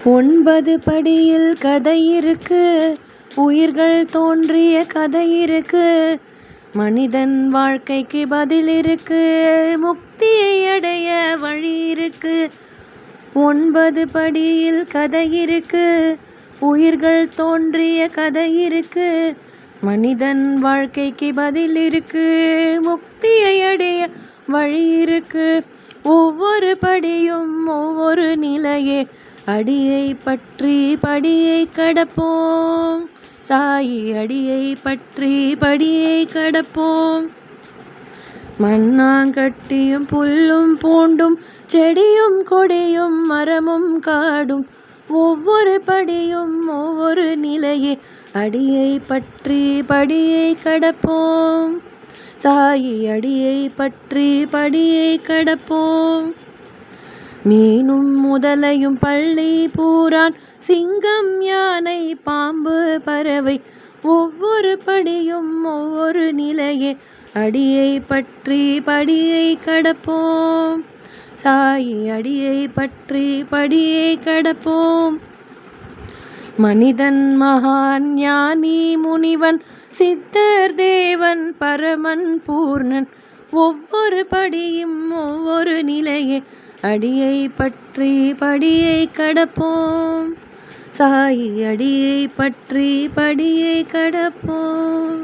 9 படியில் கதை இருக்கு, உயிர்கள் தோன்றிய கதை இருக்கு, மனிதன் வாழ்க்கைக்கு பதில் இருக்கு, முக்தியை அடைய வழி இருக்கு. 9 படியில் கதை இருக்கு, உயிர்கள் தோன்றிய கதை இருக்கு, மனிதன் வாழ்க்கைக்கு பதில் இருக்கு, முக்தியை அடைய வழி இருக்கு. ஒவ்வொரு படியும் ஒவ்வொரு நிலையே, அடியை பற்றி படியை கடப்போம். சாயி அடியை பற்றி படியை கடப்போம். மண்ணாங்கட்டியும் புல்லும் பூண்டும் செடியும் கொடியும் மரமும் காடும், ஒவ்வொரு படியும் ஒவ்வொரு நிலையே, அடியை பற்றி படியை கடப்போம். சாயி அடியை பற்றி படியை கடப்போம். மீனும் முதலையும் பள்ளி பூரான் சிங்கம் யானை பாம்பு பறவை, ஒவ்வொரு படியும் ஒவ்வொரு நிலையே, அடியை பற்றி படியை கடப்போம். சாயி அடியை பற்றி படியை கடப்போம். மனிதன் மகான் ஞானி முனிவன் சித்தர் தேவன் பரமன் பூர்ணன், ஒவ்வொரு படியும் ஒவ்வொரு நிலையே, அடியை பற்றி படியை கடப்போம். சாயி அடியை பற்றி படியை கடப்போம்.